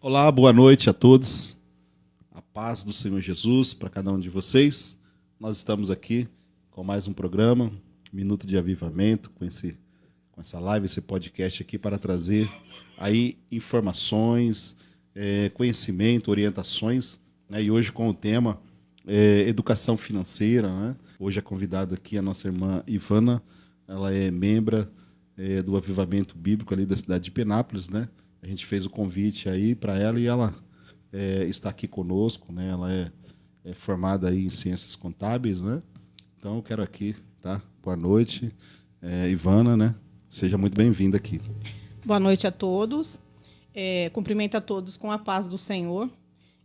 Olá, boa noite a todos. A paz do Senhor Jesus para cada um de vocês. Nós estamos aqui com mais um programa, Minuto de Avivamento, com essa live, esse podcast aqui para trazer aí informações, conhecimento, orientações, né? E hoje com o tema educação financeira, né? Hoje é convidada aqui a nossa irmã Ivana, ela é membro do Avivamento Bíblico ali da cidade de Penápolis, né? A gente fez o convite aí para ela e ela está aqui conosco, né? Ela é formada aí em ciências contábeis, né? Então eu quero aqui, tá? Boa noite, Ivana, né? Seja muito bem-vinda aqui. Boa noite a todos. Cumprimento a todos com a paz do Senhor.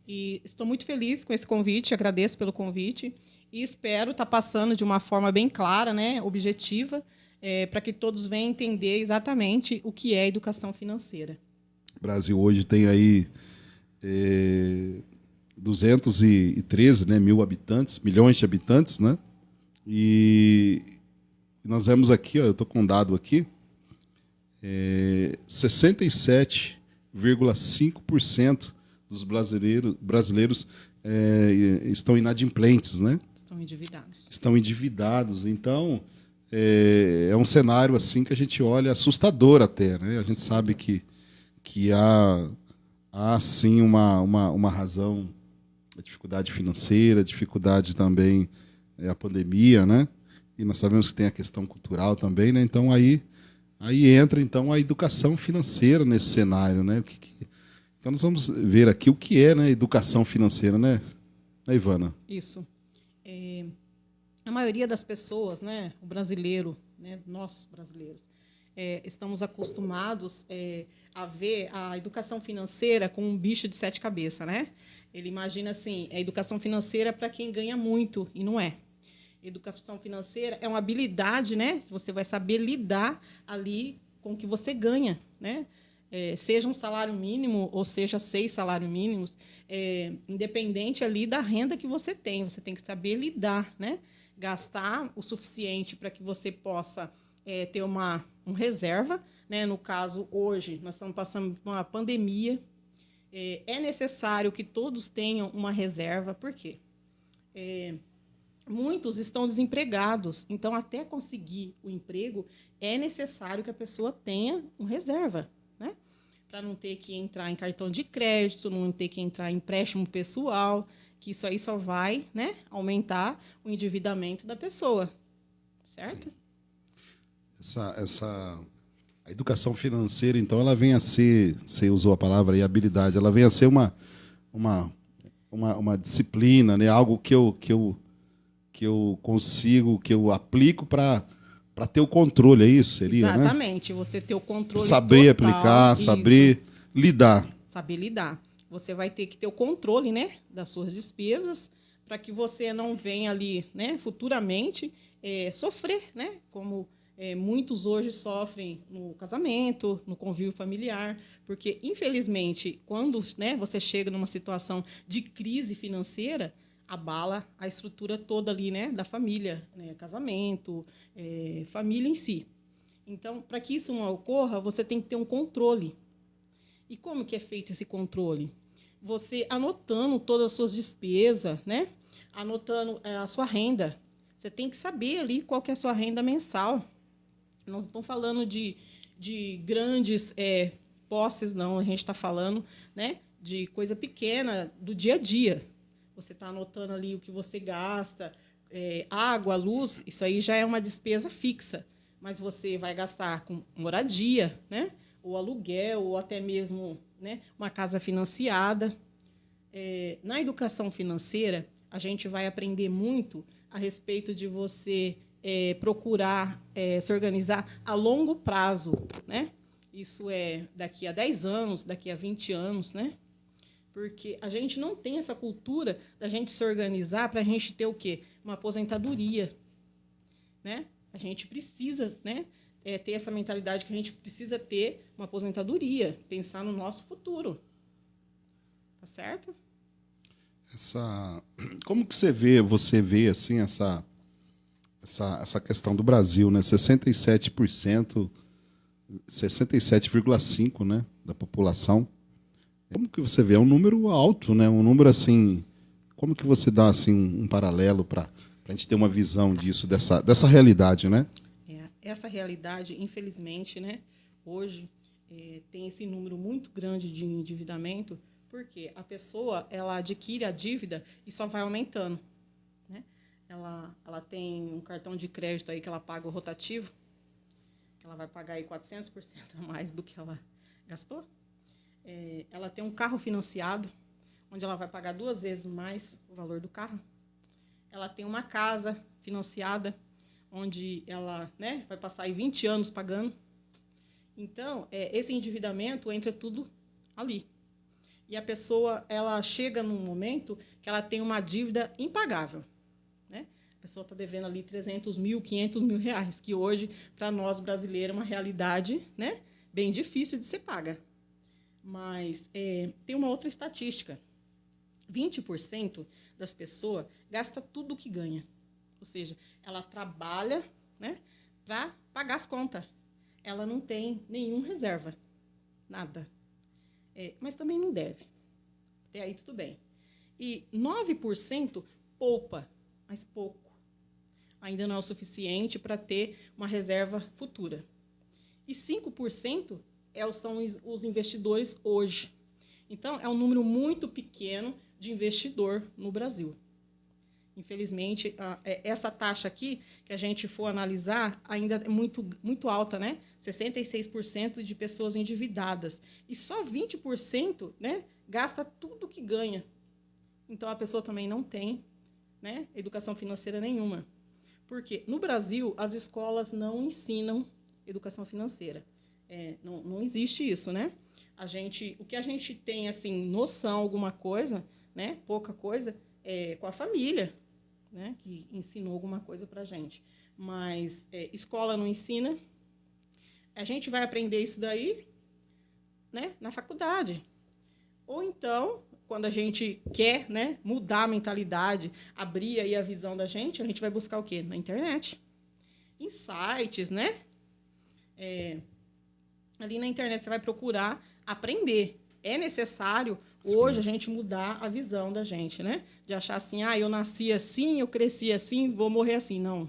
E estou muito feliz com esse convite, agradeço pelo convite e espero estar passando de uma forma bem clara, né, objetiva, para que todos venham entender exatamente o que é educação financeira. O Brasil hoje tem aí 213, né, milhões de habitantes, né? E nós vemos aqui, ó, eu estou com um dado aqui, 67,5% dos brasileiros estão inadimplentes, né? Estão endividados. Então, é um cenário assim que a gente olha assustador até, né? A gente sabe que há sim uma razão, a dificuldade financeira, a dificuldade também, a pandemia, né? E nós sabemos que tem a questão cultural também, né? Então aí entra então a educação financeira nesse cenário, né? Então nós vamos ver aqui o que é, né, educação financeira, né, Ivana? Isso. A maioria das pessoas, né, o brasileiro, né, nós brasileiros, estamos acostumados a ver a educação financeira como um bicho de 7 cabeças, né? Ele imagina assim, a educação financeira para quem ganha muito, e não é. Educação financeira é uma habilidade, né? Você vai saber lidar ali com o que você ganha, né? Seja um salário mínimo ou seja 6 salários mínimos, independente ali da renda que você tem que saber lidar, né? Gastar o suficiente para que você possa ter uma reserva, né? No caso, hoje, nós estamos passando por uma pandemia, é necessário que todos tenham uma reserva, por quê? Muitos estão desempregados, então, até conseguir o emprego, é necessário que a pessoa tenha uma reserva, né? Para não ter que entrar em cartão de crédito, não ter que entrar em empréstimo pessoal, que isso aí só vai, né, aumentar o endividamento da pessoa, certo? A educação financeira, então, ela vem a ser, você usou a palavra aí, habilidade, ela vem a ser uma disciplina, né? Algo que eu consigo, que eu aplico para ter o controle, é isso? Seria, exatamente, né? Você ter o controle saber total, aplicar, isso. saber lidar. Saber lidar. Você vai ter que ter o controle, né, das suas despesas, para que você não venha ali, né, futuramente sofrer, né, como muitos hoje sofrem no casamento, no convívio familiar, porque, infelizmente, quando, né, você chega numa situação de crise financeira, abala a estrutura toda ali, né, da família, né, casamento, família em si. Então, para que isso não ocorra, você tem que ter um controle. E como que é feito esse controle? Você anotando todas as suas despesas, né, anotando a sua renda. Você tem que saber ali qual que é a sua renda mensal. Nós não estamos falando de grandes posses, não. A gente está falando, né, de coisa pequena do dia a dia. Você está anotando ali o que você gasta, água, luz, isso aí já é uma despesa fixa. Mas você vai gastar com moradia, né, ou aluguel, ou até mesmo, né, uma casa financiada. Na educação financeira, a gente vai aprender muito a respeito de você procurar se organizar a longo prazo, né? Isso é daqui a 10 anos, daqui a 20 anos, né? Porque a gente não tem essa cultura da gente se organizar para a gente ter o quê? Uma aposentadoria, né? A gente precisa, né, ter essa mentalidade que a gente precisa ter uma aposentadoria, pensar no nosso futuro. Tá certo? Como que você vê assim, essa questão do Brasil, né? 67%, 67,5%, né, da população Como que você vê? É um número alto, né? Um número assim. Como que você dá assim um paralelo para a gente ter uma visão disso, dessa realidade, né? Essa realidade, infelizmente, né, hoje tem esse número muito grande de endividamento, porque a pessoa ela adquire a dívida e só vai aumentando, né? Ela tem um cartão de crédito aí que ela paga o rotativo, que ela vai pagar aí 400% a mais do que ela gastou. Ela tem um carro financiado, onde ela vai pagar 2 vezes mais o valor do carro. Ela tem uma casa financiada, onde ela, né, vai passar aí 20 anos pagando. Então, esse endividamento entra tudo ali. E a pessoa, ela chega num momento que ela tem uma dívida impagável, né? A pessoa está devendo ali 300 mil, 500 mil reais, que hoje, para nós brasileiros, é uma realidade, né, bem difícil de ser paga. Mas tem uma outra estatística. 20% das pessoas gasta tudo o que ganha. Ou seja, ela trabalha, né, para pagar as contas. Ela não tem nenhuma reserva. Nada. Mas também não deve. Até aí tudo bem. E 9% poupa, mas pouco. Ainda não é o suficiente para ter uma reserva futura. E 5% são os investidores hoje. Então, é um número muito pequeno de investidor no Brasil. Infelizmente, essa taxa aqui, que a gente for analisar, ainda é muito, muito alta, né? 66% de pessoas endividadas. E só 20%, né, gasta tudo que ganha. Então, a pessoa também não tem, né, educação financeira nenhuma. Porque no Brasil, as escolas não ensinam educação financeira. Não existe isso, né? O que a gente tem, assim, noção, alguma coisa, né, pouca coisa, com a família, né, que ensinou alguma coisa para a gente. Mas escola não ensina. A gente vai aprender isso daí, né, na faculdade. Ou então, quando a gente quer, né, mudar a mentalidade, abrir aí a visão da gente, a gente vai buscar o quê? Na internet. Em sites, né? Ali na internet você vai procurar aprender. É necessário hoje a gente mudar a visão da gente, né? De achar assim, eu nasci assim, eu cresci assim, vou morrer assim. Não.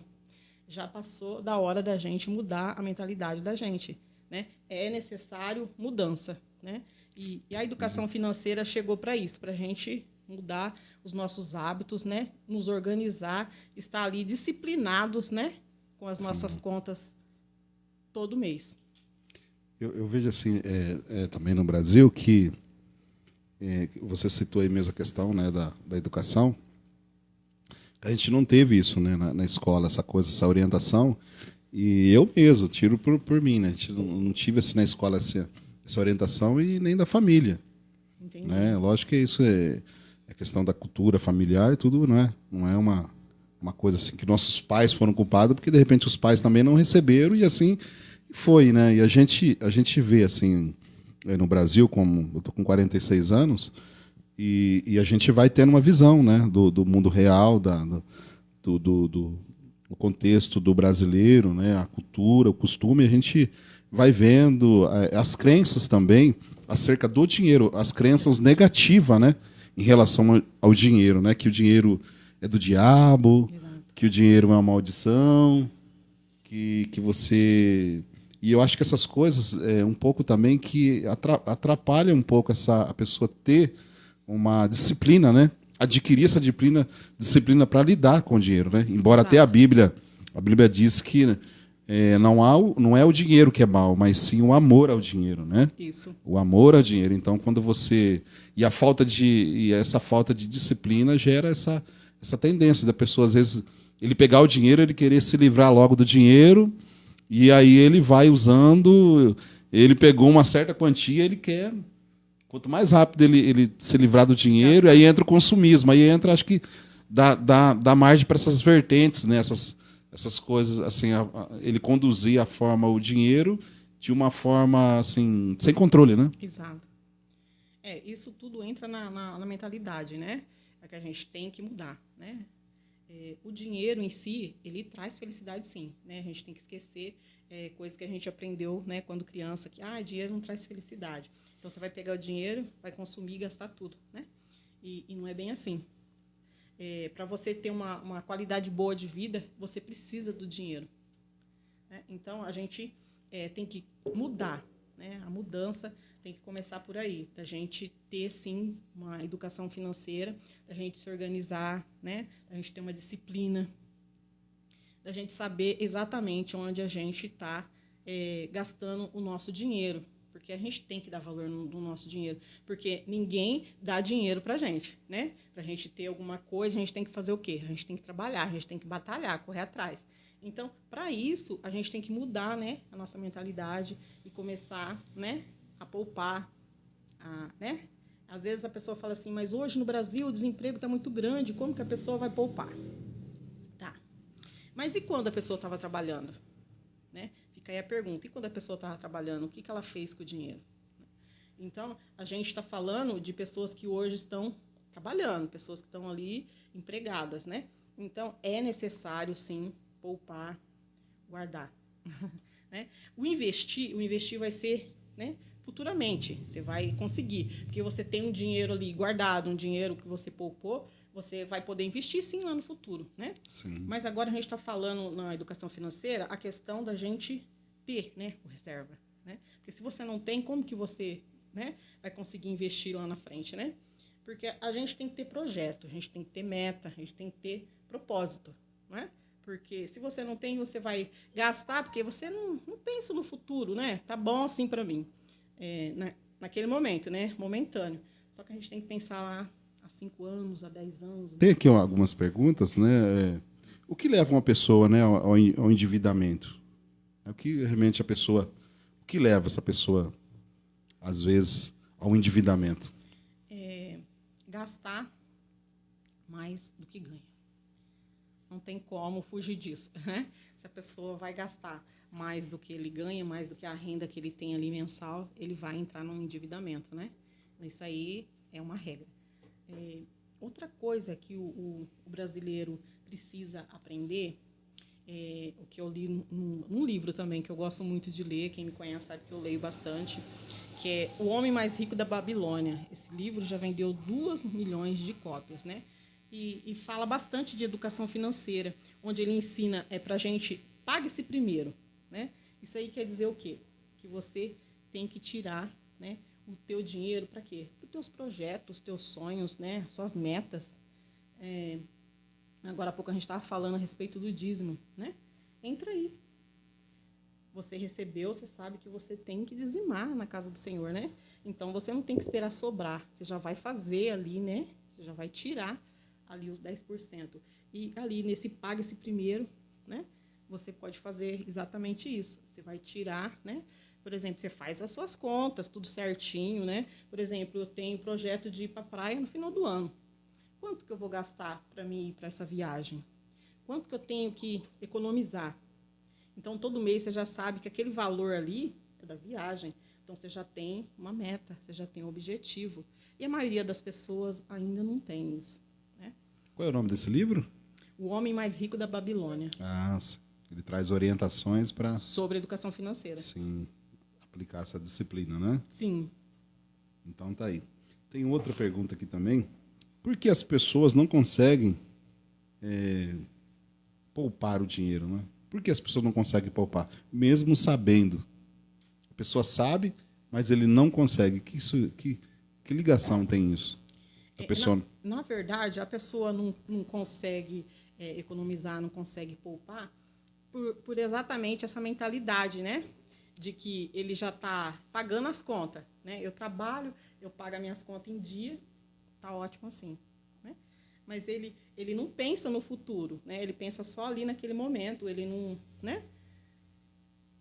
Já passou da hora da gente mudar a mentalidade da gente, né? É necessário mudança, né? E a educação financeira chegou para isso, para a gente mudar os nossos hábitos, né? Nos organizar, estar ali disciplinados, né? Com as nossas contas todo mês. Eu vejo assim, também no Brasil, que você citou aí mesmo a questão, né, da educação. A gente não teve isso, né, na escola, essa coisa, essa orientação. E eu mesmo, tiro por mim, né? A gente não tive assim, na escola essa orientação e nem da família. Entendi. Né? Lógico que isso é questão da cultura familiar e tudo, né? Não é uma coisa assim que nossos pais foram culpados, porque de repente os pais também não receberam e assim foi, né? E a gente vê assim, no Brasil, como eu tô com 46 anos, e a gente vai tendo uma visão, né, do mundo real, do contexto do brasileiro, né, a cultura, o costume, a gente vai vendo as crenças também acerca do dinheiro, as crenças negativas, né, em relação ao dinheiro, né, que o dinheiro é do diabo, que o dinheiro é uma maldição, que você... E eu acho que essas coisas, um pouco também, que atrapalham um pouco a pessoa ter uma disciplina, né? Adquirir essa disciplina para lidar com o dinheiro, né? Embora até a Bíblia diz que não é o dinheiro que é mal, mas sim o amor ao dinheiro, né? Isso. O amor ao dinheiro. Então, quando você... E essa falta de disciplina gera essa tendência da pessoa, às vezes, ele pegar o dinheiro, ele querer se livrar logo do dinheiro, e aí ele vai usando, ele pegou uma certa quantia, ele quer... Quanto mais rápido ele se livrar do dinheiro, aí entra o consumismo. Aí entra, acho que, dá margem para essas vertentes, né? Essas coisas, assim, ele conduzir o dinheiro de uma forma, assim, sem controle, né? Exato. Isso tudo entra na mentalidade, né? É que a gente tem que mudar, né? O dinheiro em si, ele traz felicidade, sim, né? A gente tem que esquecer coisas que a gente aprendeu, né, quando criança, que dinheiro não traz felicidade. Então, você vai pegar o dinheiro, vai consumir e gastar tudo, né? E não é bem assim. Para você ter uma qualidade boa de vida, você precisa do dinheiro, né? Então, a gente tem que mudar, né? A mudança tem que começar por aí, da gente ter, sim, uma educação financeira, da gente se organizar, né? Da gente ter uma disciplina, da gente saber exatamente onde a gente está gastando o nosso dinheiro, porque a gente tem que dar valor no nosso dinheiro, porque ninguém dá dinheiro para a gente, né? Para a gente ter alguma coisa, a gente tem que fazer o quê? A gente tem que trabalhar, a gente tem que batalhar, correr atrás. Então, para isso, a gente tem que mudar, né, a nossa mentalidade e começar, né, a poupar, né? Às vezes a pessoa fala assim, mas hoje no Brasil o desemprego está muito grande, como que a pessoa vai poupar? Tá. Mas e quando a pessoa estava trabalhando? Né? Fica aí a pergunta, e quando a pessoa estava trabalhando, o que ela fez com o dinheiro? Então, a gente está falando de pessoas que hoje estão trabalhando, pessoas que estão ali empregadas, né? Então, é necessário, sim, poupar, guardar. Né? O investir vai ser, né, futuramente, você vai conseguir, porque você tem um dinheiro ali guardado, um dinheiro que você poupou, você vai poder investir sim lá no futuro, né? Sim. Mas agora a gente está falando na educação financeira a questão da gente ter, né, o reserva, né? Porque se você não tem, como que você, né, vai conseguir investir lá na frente, né? Porque a gente tem que ter projeto, a gente tem que ter meta, a gente tem que ter propósito, né? Porque se você não tem, você vai gastar, porque você não pensa no futuro, né? Tá bom assim para mim. Naquele momento, né? Momentâneo. Só que a gente tem que pensar lá há 5 anos, há 10 anos. Tem aqui algumas perguntas, né? O que leva uma pessoa, né, ao endividamento? O que realmente o que leva essa pessoa, às vezes, ao endividamento? Gastar mais do que ganha. Não tem como fugir disso, né? Se a pessoa vai gastar mais do que ele ganha, mais do que a renda que ele tem ali mensal, ele vai entrar num endividamento, né? Isso aí é uma regra. Outra coisa que o brasileiro precisa aprender, o que eu li num livro também, que eu gosto muito de ler, quem me conhece sabe que eu leio bastante, que é O Homem Mais Rico da Babilônia. Esse livro já vendeu 2 milhões de cópias, né? E fala bastante de educação financeira, onde ele ensina para a gente, pague-se primeiro, né? Isso aí quer dizer o quê? Que você tem que tirar, né, o teu dinheiro para quê? Para os teus projetos, os teus sonhos, né, suas metas. Agora há pouco a gente estava falando a respeito do dízimo, né? Entra aí. Você recebeu, você sabe que você tem que dizimar na casa do Senhor, né? Então, você não tem que esperar sobrar. Você já vai fazer ali, né? Você já vai tirar ali os 10%. E ali, nesse pague-se primeiro, né? Você pode fazer exatamente isso. Você vai tirar, né? Por exemplo, você faz as suas contas, tudo certinho, né? Por exemplo, eu tenho projeto de ir para a praia no final do ano. Quanto que eu vou gastar para mim ir para essa viagem? Quanto que eu tenho que economizar? Então, todo mês você já sabe que aquele valor ali é da viagem. Então, você já tem uma meta, você já tem um objetivo. E a maioria das pessoas ainda não tem isso, né? Qual é o nome desse livro? O Homem Mais Rico da Babilônia. Ele traz orientações para... Sobre educação financeira. Sim, aplicar essa disciplina, né? Sim. Então, tá aí. Tem outra pergunta aqui também. Por que as pessoas não conseguem poupar o dinheiro, né? Por que as pessoas não conseguem poupar? Mesmo sabendo. A pessoa sabe, mas ele não consegue. Que ligação tem isso? A pessoa... Na verdade, a pessoa não consegue economizar, não consegue poupar por exatamente essa mentalidade, né? De que ele já está pagando as contas, né? Eu trabalho, eu pago as minhas contas em dia, tá ótimo assim, né? Mas ele não pensa no futuro, né? Ele pensa só ali naquele momento, ele não, né?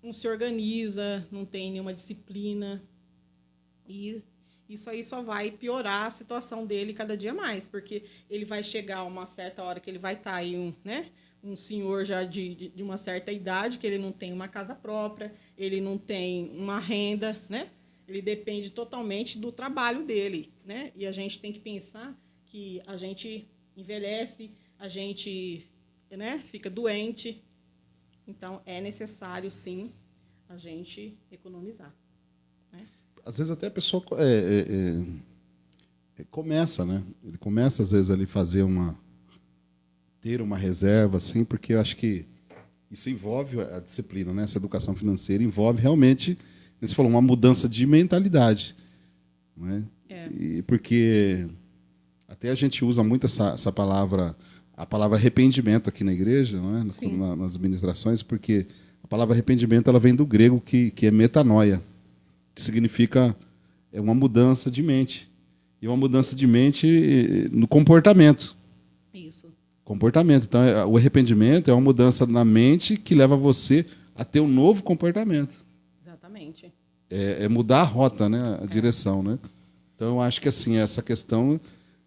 Não se organiza, não tem nenhuma disciplina. E isso aí só vai piorar a situação dele cada dia mais, porque ele vai chegar a uma certa hora que ele vai estar aí, né? Um senhor já de uma certa idade, que ele não tem uma casa própria, ele não tem uma renda, né? Ele depende totalmente do trabalho dele, né? E a gente tem que pensar que a gente envelhece, a gente, né, fica doente. Então, é necessário, sim, a gente economizar, né? às vezes até a pessoa começa, né? Ele começa, às vezes, ali ter uma reserva, assim, porque eu acho que isso envolve a disciplina, né? Essa educação financeira envolve realmente, você falou, uma mudança de mentalidade, né? E porque até a gente usa muito essa palavra, a palavra arrependimento aqui na igreja, não é? Nas ministrações, porque a palavra arrependimento ela vem do grego que é metanoia, que significa uma mudança de mente. E uma mudança de mente no comportamento. Isso. Comportamento. Então, o arrependimento é uma mudança na mente que leva você a ter um novo comportamento. Exatamente. É mudar a rota, né? A direção, né? Então, eu acho que assim, essa questão,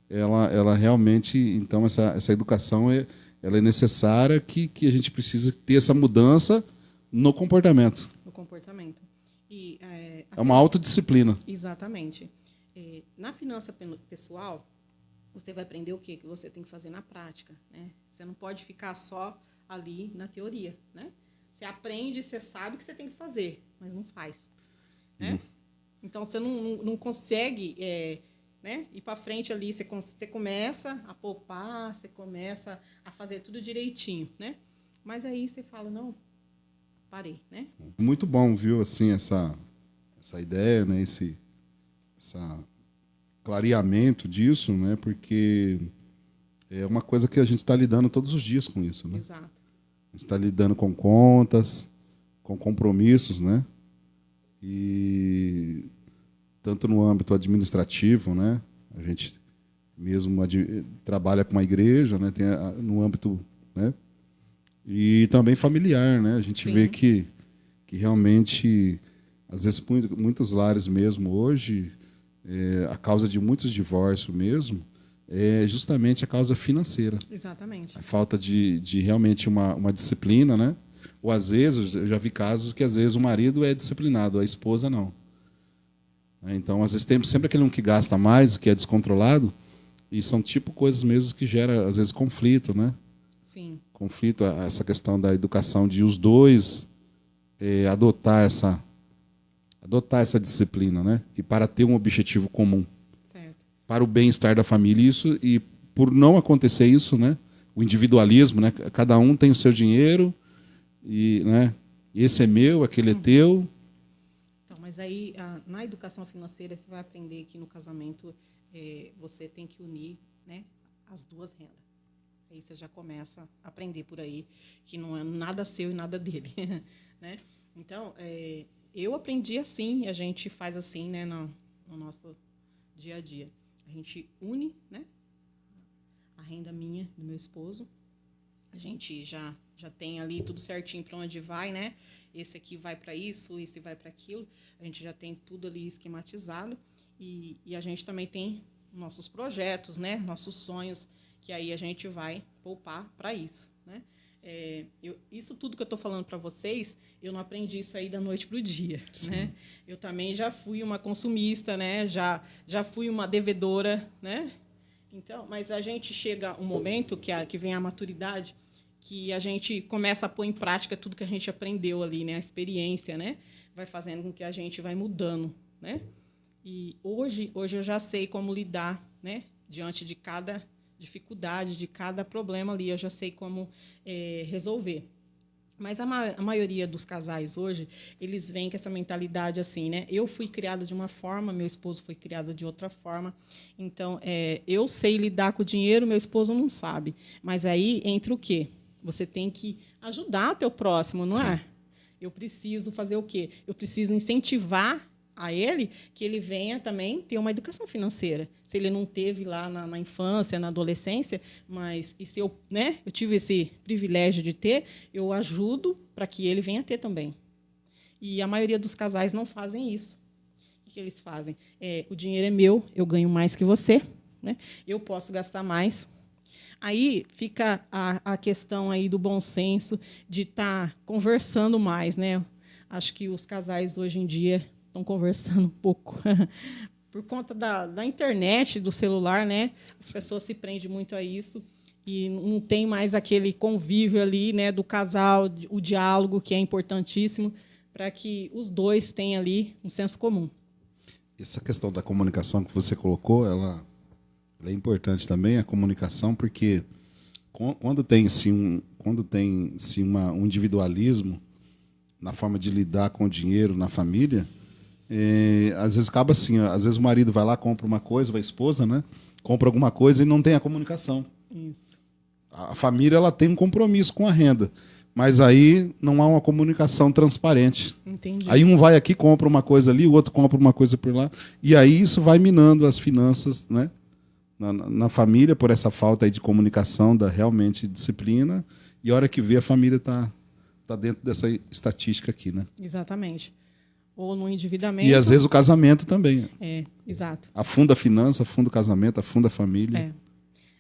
ela realmente, então, essa educação ela é necessária, que a gente precisa ter essa mudança no comportamento. No comportamento. E, é uma autodisciplina. Exatamente. Na finança pessoal, você vai aprender o quê? Que você tem que fazer na prática, né? Você não pode ficar só ali na teoria, né? Você aprende, você sabe que você tem que fazer, mas não faz, né? Então, você não consegue né, ir para frente ali. Você começa a poupar, você começa a fazer tudo direitinho, né? Mas aí você fala, não, parei, né? Muito bom, viu, assim, essa ideia, né? Esse clareamento disso, né? Porque é uma coisa que a gente está lidando todos os dias com isso, né? Exato. A gente está lidando com contas, com compromissos, né? E tanto no âmbito administrativo, né? A gente mesmo trabalha com uma igreja, né? Tem no âmbito, né? E também familiar, né? A gente Sim. vê que realmente, às vezes, muitos lares mesmo hoje, a causa de muitos divórcios mesmo, é justamente a causa financeira. Exatamente. A falta de realmente uma disciplina, né? Ou às vezes, eu já vi casos que às vezes o marido é disciplinado, a esposa não. Então, às vezes, tem sempre aquele um que gasta mais, que é descontrolado, e são tipo coisas mesmo que geram, às vezes, conflito, né? Sim. Conflito, essa questão da educação, de os dois adotar essa disciplina, né? E para ter um objetivo comum. Certo. Para o bem-estar da família, isso, e por não acontecer isso, né? O individualismo, né? Cada um tem o seu dinheiro, e, né? Esse é meu, aquele é teu. Então, mas aí, na educação financeira, você vai aprender que no casamento você tem que unir, né, as duas rendas. Aí você já começa a aprender por aí que não é nada seu e nada dele, né? Então, eu aprendi assim, a gente faz assim, né, no nosso dia a dia. A gente une, né, a renda minha, do meu esposo. A gente já tem ali tudo certinho para onde vai, né? Esse aqui vai para isso, esse vai para aquilo. A gente já tem tudo ali esquematizado. E a gente também tem nossos projetos, né? Nossos sonhos, que aí a gente vai poupar para isso, né? Isso tudo que eu estou falando para vocês, eu não aprendi isso aí da noite para o dia, né? Eu também já fui uma consumista, né? Já fui uma devedora, né? Então, mas a gente chega um momento que vem a maturidade, que a gente começa a pôr em prática tudo que a gente aprendeu ali, né? A experiência, né? Vai fazendo com que a gente vai mudando, né? E hoje eu já sei como lidar, né? Diante de cada dificuldade, de cada problema ali, eu já sei como resolver. Mas a maioria dos casais hoje, eles vêm com essa mentalidade assim, né? Eu fui criada de uma forma, meu esposo foi criado de outra forma. Então, eu sei lidar com o dinheiro, meu esposo não sabe. Mas aí entra o quê? Você tem que ajudar o teu próximo, não é? Eu preciso fazer o quê? Eu preciso incentivar a ele que ele venha também ter uma educação financeira. Se ele não teve lá na infância, na adolescência, mas e se eu tive esse privilégio de ter, eu ajudo para que ele venha ter também. E a maioria dos casais não fazem isso. O que eles fazem? O dinheiro é meu, eu ganho mais que você, né? Eu posso gastar mais. Aí fica a questão aí do bom senso, de estar conversando mais, né? Acho que os casais hoje em dia estão conversando um pouco por conta da internet, do celular, né? As pessoas se prendem muito a isso e não tem mais aquele convívio ali, né, do casal, o diálogo, que é importantíssimo para que os dois tenham ali um senso comum. Essa questão da comunicação que você colocou, ela é importante também, a comunicação, porque quando tem um individualismo na forma de lidar com o dinheiro na família, às vezes acaba assim, às vezes o marido vai lá, compra uma coisa, a esposa, né, compra alguma coisa e não tem a comunicação. Isso. A família ela tem um compromisso com a renda, mas aí não há uma comunicação transparente. Entendi. Aí um vai aqui, compra uma coisa ali, o outro compra uma coisa por lá, e aí isso vai minando as finanças, né, na família, por essa falta aí de comunicação, da realmente disciplina, e a hora que vê a família está dentro dessa estatística aqui, né? Exatamente. Ou no endividamento. E às vezes o casamento também. Exato. Afunda a finança, afunda o casamento, afunda a família.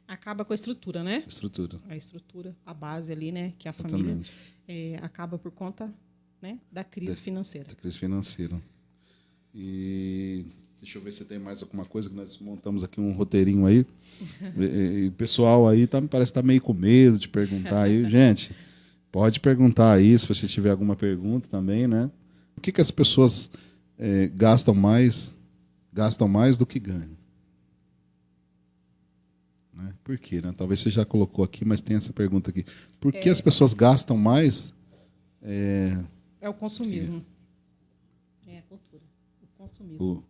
Acaba com a estrutura, né? Estrutura. A estrutura, a base ali, né? Que a família acaba por conta, né, da crise financeira. Da crise financeira. E deixa eu ver se tem mais alguma coisa, que nós montamos aqui um roteirinho aí. E o pessoal aí parece que está meio com medo de perguntar aí. Gente, pode perguntar aí, se você tiver alguma pergunta também, né? Por que as pessoas gastam mais do que ganham? Né? Por quê? Né? Talvez você já colocou aqui, mas tem essa pergunta aqui. Por que as pessoas gastam mais? É o consumismo. É a cultura. O consumismo.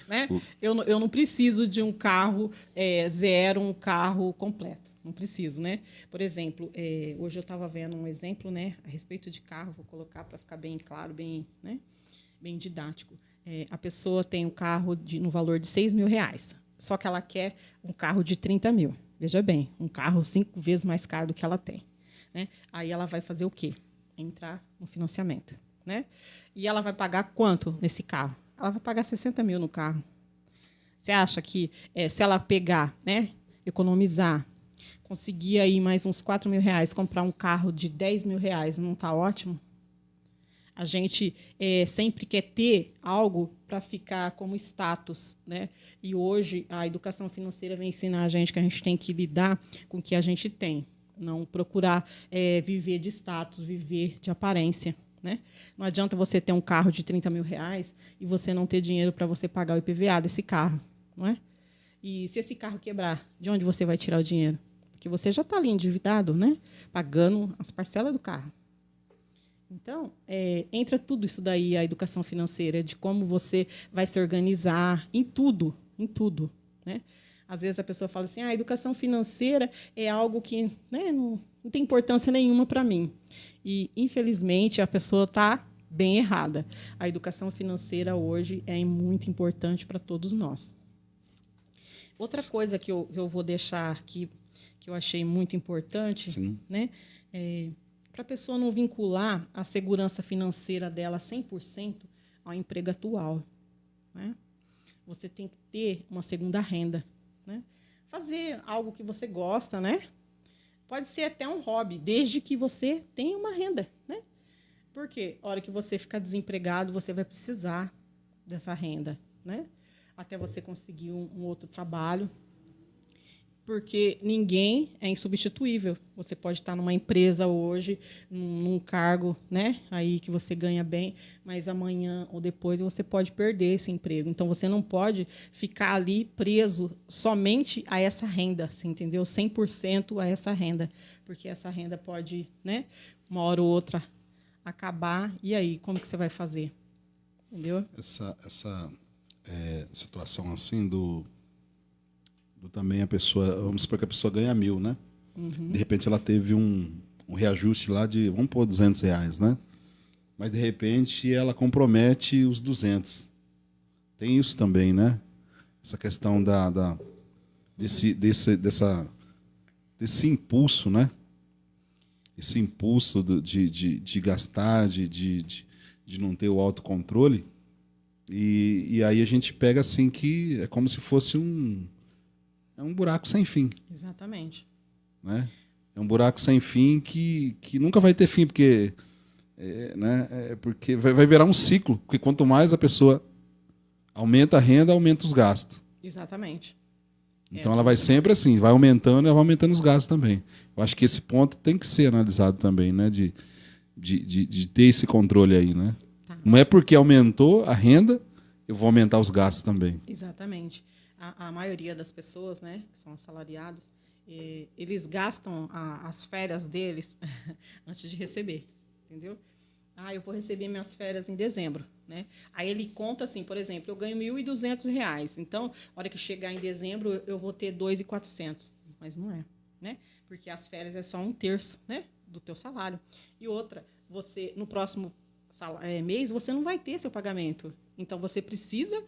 Né? Eu não preciso de um carro zero, um carro completo. Não preciso, né? Por exemplo, hoje eu estava vendo um exemplo, né, a respeito de carro, vou colocar para ficar bem claro, bem, né, bem didático. A pessoa tem um carro no valor de R$6.000, só que ela quer um carro de 30 mil. Veja bem, um carro 5 vezes mais caro do que ela tem. Né? Aí ela vai fazer o quê? Entrar no financiamento. Né? E ela vai pagar quanto nesse carro? Ela vai pagar 60 mil no carro. Você acha que se ela pegar, né, economizar, conseguir aí mais uns R$4.000, comprar um carro de R$10.000, não está ótimo? A gente sempre quer ter algo para ficar como status, né? E hoje a educação financeira vem ensinar a gente que a gente tem que lidar com o que a gente tem, não procurar viver de status, viver de aparência, né? Não adianta você ter um carro de R$30.000 e você não ter dinheiro para você pagar o IPVA desse carro, não é? E se esse carro quebrar, de onde você vai tirar o dinheiro? Porque você já está ali endividado, né? Pagando as parcelas do carro. Então, entra tudo isso daí, a educação financeira, de como você vai se organizar em tudo, né? Às vezes a pessoa fala assim, a educação financeira é algo que, né, não tem importância nenhuma para mim. E, infelizmente, a pessoa está bem errada. A educação financeira hoje é muito importante para todos nós. Outra coisa que eu vou deixar aqui, que eu achei muito importante, né, para a pessoa não vincular a segurança financeira dela 100% ao emprego atual. Né? Você tem que ter uma segunda renda. Né? Fazer algo que você gosta, né? Pode ser até um hobby, desde que você tenha uma renda. Né? Porque a hora que você ficar desempregado, você vai precisar dessa renda. Né? Até você conseguir um outro trabalho. Porque ninguém é insubstituível. Você pode estar numa empresa hoje, num cargo, né, aí que você ganha bem, mas amanhã ou depois você pode perder esse emprego. Então, você não pode ficar ali preso somente a essa renda, você entendeu? 100% a essa renda, porque essa renda pode, né, uma hora ou outra acabar. E aí, como que você vai fazer? Entendeu? Essa situação assim também a pessoa, vamos supor que a pessoa ganha 1.000, né? De repente ela teve um reajuste lá de, vamos pôr R$200, né? Mas de repente ela compromete os 200. Tem isso também, né? Essa questão desse impulso, né? Esse impulso de gastar, de não ter o autocontrole. E aí a gente pega assim que é como se fosse um buraco sem fim. Exatamente. Né? É um buraco sem fim que nunca vai ter fim, porque, porque vai virar um ciclo, porque quanto mais a pessoa aumenta a renda, aumenta os gastos. Exatamente. Então ela vai sempre assim, vai aumentando e vai aumentando os gastos também. Eu acho que esse ponto tem que ser analisado também, né? De ter esse controle aí, né? Tá. Não é porque aumentou a renda, eu vou aumentar os gastos também. Exatamente. A maioria das pessoas, né, que são assalariados, eles gastam as férias deles antes de receber, entendeu? Eu vou receber minhas férias em dezembro, né? Aí ele conta assim, por exemplo, eu ganho R$1.200, então, a hora que chegar em dezembro, eu vou ter R$2.400, mas não é, né? Porque as férias é só 1/3, né, do teu salário. E outra, você, no próximo mês, você não vai ter seu pagamento. Então, você precisa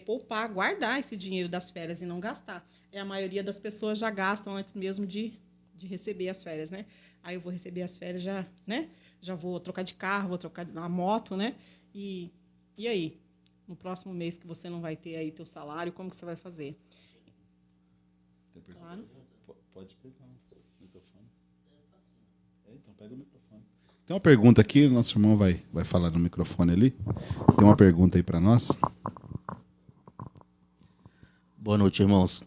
poupar, guardar esse dinheiro das férias e não gastar. A maioria das pessoas já gastam antes mesmo de receber as férias, né? Aí eu vou receber as férias já, né? Já vou trocar de carro, vou trocar a moto, né? E aí? No próximo mês que você não vai ter aí teu salário, como que você vai fazer? Claro. Pode pegar o microfone. Então, pega o microfone. Tem uma pergunta aqui, nosso irmão vai falar no microfone ali. Tem uma pergunta aí para nós. Boa noite, irmãos.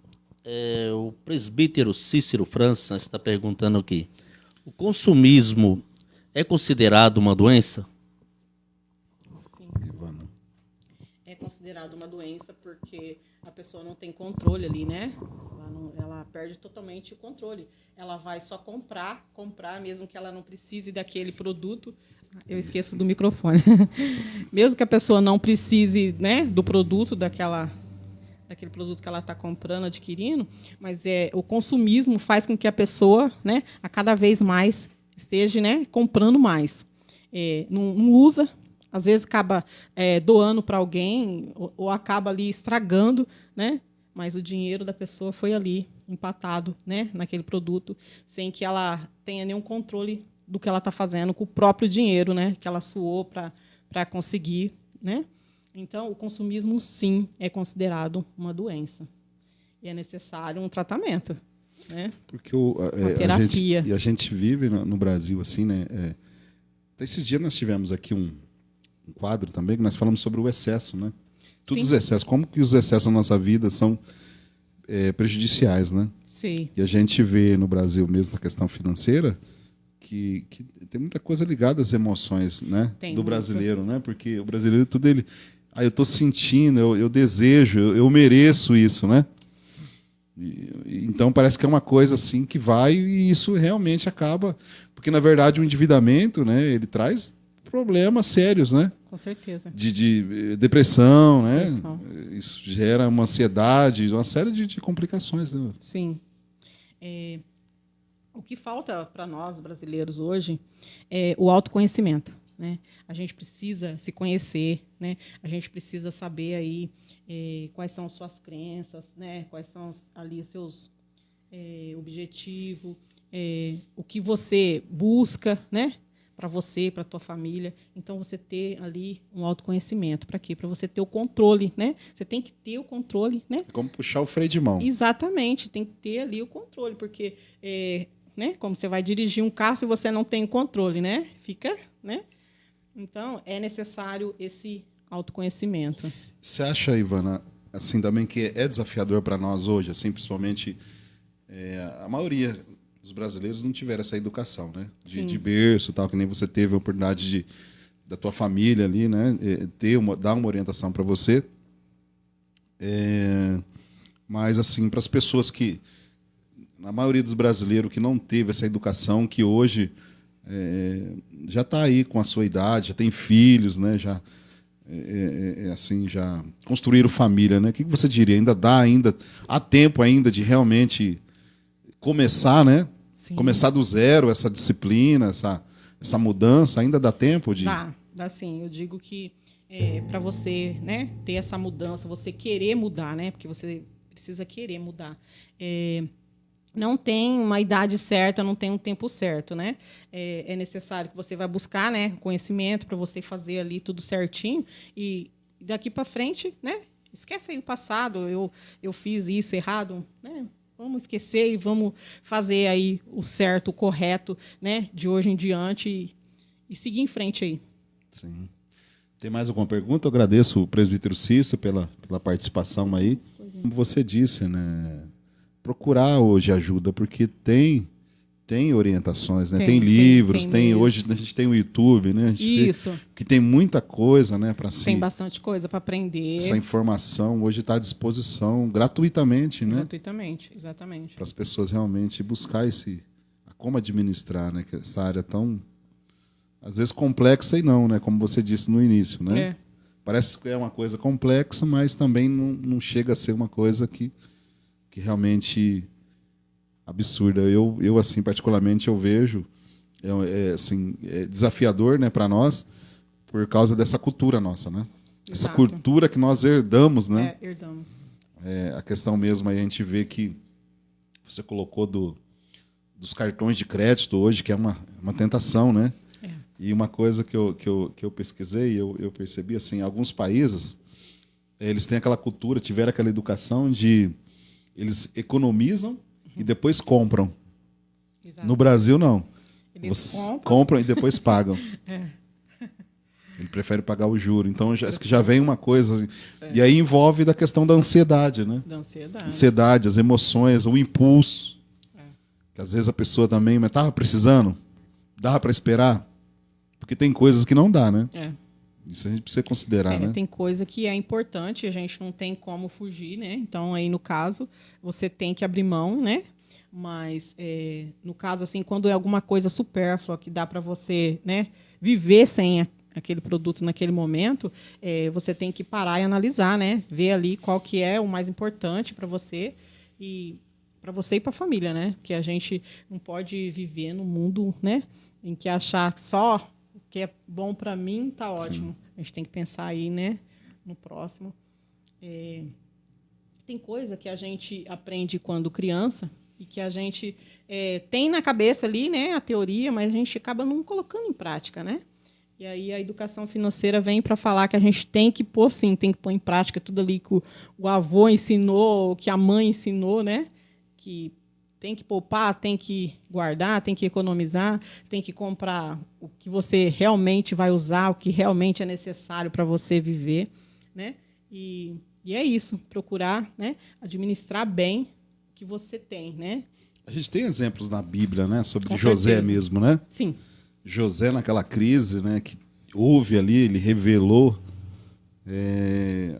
O presbítero Cícero França está perguntando aqui. O consumismo é considerado uma doença? Sim. É considerado uma doença porque a pessoa não tem controle ali, né? Ela perde totalmente o controle. Ela vai só comprar, mesmo que ela não precise daquele produto. Eu esqueço do microfone. Mesmo que a pessoa não precise, né, do produto, daquele produto que ela está comprando, adquirindo, mas o consumismo faz com que a pessoa, né, a cada vez mais esteja, né, comprando mais. Não usa, às vezes acaba doando para alguém ou acaba ali estragando, né? Mas o dinheiro da pessoa foi ali empatado, né, naquele produto, sem que ela tenha nenhum controle do que ela está fazendo com o próprio dinheiro, né, que ela suou para conseguir, né? Então, o consumismo, sim, é considerado uma doença. E é necessário um tratamento, né? Porque uma terapia. A gente vive no Brasil assim, né? Esses dias nós tivemos aqui um quadro também que nós falamos sobre o excesso, né? Todos os excessos, como que os excessos na nossa vida são prejudiciais, né? Sim. E a gente vê no Brasil mesmo na questão financeira que tem muita coisa ligada às emoções, né? Do brasileiro, né? Porque o brasileiro tudo ele, eu estou sentindo, eu desejo, eu mereço isso, né? Então parece que é uma coisa assim que vai e isso realmente acaba, porque na verdade o endividamento, né? Ele traz problemas sérios, né? Com certeza. De depressão, né? Isso gera uma ansiedade, uma série de complicações, né? Sim. O que falta para nós brasileiros hoje é o autoconhecimento, né? A gente precisa se conhecer, né? A gente precisa saber aí quais são as suas crenças, né? Quais são ali os seus objetivos, o que você busca, né? Para você, para a tua família. Então, você ter ali um autoconhecimento. Para quê? Para você ter o controle, né? Você tem que ter o controle, né? Como puxar o freio de mão. Exatamente. Tem que ter ali o controle, porque, né? Como você vai dirigir um carro se você não tem controle, né? Fica, né? Então, é necessário esse autoconhecimento. Você acha, Ivana, assim, também que é desafiador para nós hoje, assim, principalmente a maioria dos brasileiros não tiveram essa educação, né? De berço, tal, que nem você teve a oportunidade da tua família ali, né? Dar uma orientação para você. Mas, assim, para as pessoas que, a maioria dos brasileiros que não teve essa educação, que hoje já está aí com a sua idade, já tem filhos, né? Já assim, já construíram família, né? O que você diria? Há tempo ainda de realmente começar, né? Sim. Começar do zero, essa disciplina, essa mudança, ainda dá tempo de... Dá sim. Eu digo que para você, né, ter essa mudança, você querer mudar, né? Porque você precisa querer mudar. Não tem uma idade certa, não tem um tempo certo, né? É necessário que você vai buscar, né, conhecimento para você fazer ali tudo certinho e daqui para frente, né? Esquece aí o passado, eu fiz isso errado, né? Vamos esquecer e vamos fazer aí o certo, o correto, né, de hoje em diante e seguir em frente aí. Sim. Tem mais alguma pergunta? Eu agradeço o presbítero Cícero pela participação aí. Como você disse, né, procurar hoje ajuda, porque tem tem orientações, né? Tem, Tem livros, tem mesmo. hoje a gente tem o YouTube, né? A gente vê Isso. que tem muita coisa, né, para Tem bastante coisa para aprender. essa informação hoje está à disposição gratuitamente, né? Gratuitamente, exatamente. Para as pessoas realmente buscar como administrar, né? Que essa área tão às vezes complexa e não, né? Como você disse no início, né? É. Parece que é uma coisa complexa, mas também não chega a ser uma coisa que realmente absurda. Eu assim, particularmente, eu vejo assim, desafiador, né, para nós, por causa dessa cultura nossa, né? Essa Exato. cultura que nós herdamos, né? Herdamos. A questão mesmo aí a gente vê que você colocou dos cartões de crédito hoje, que é uma tentação, né? E uma coisa que eu pesquisei, eu percebi, assim, alguns países, eles têm aquela cultura, tiveram aquela educação de eles economizam e depois compram. Exato. No Brasil, não. Eles Vocês compram e depois pagam. Ele prefere pagar o juro. Então, acho que já vem uma coisa. Assim, e aí envolve da questão da ansiedade, né? Da ansiedade. Ansiedade, as emoções, o impulso. Que às vezes a pessoa também, mas estava precisando? Dava para esperar? Porque tem coisas que não dá, né? Isso a gente precisa considerar, né? Tem coisa que é importante, a gente não tem como fugir, né? Então, aí, no caso, você tem que abrir mão, né? Mas, no caso, assim, quando é alguma coisa supérflua que dá para você, né, viver sem aquele produto naquele momento, você tem que parar e analisar, né? Ver ali qual que é o mais importante para você e para a família, né? Porque a gente não pode viver num mundo, né, em que achar só o que é bom para mim tá ótimo. Sim. A gente tem que pensar aí, né, no próximo. Tem coisa que a gente aprende quando criança e que a gente tem na cabeça ali, né, a teoria, mas a gente acaba não colocando em prática, né? E aí a educação financeira vem para falar que a gente tem que pôr, sim, tem que pôr em prática tudo ali que o avô ensinou, que a mãe ensinou, né? Que tem que poupar, tem que guardar, tem que economizar, tem que comprar o que você realmente vai usar, o que realmente é necessário para você viver, né? E é isso, procurar, né, administrar bem o que você tem, né? A gente tem exemplos na Bíblia, né, sobre Com José certeza. mesmo, né? Sim. José naquela crise, né, que houve ali, ele revelou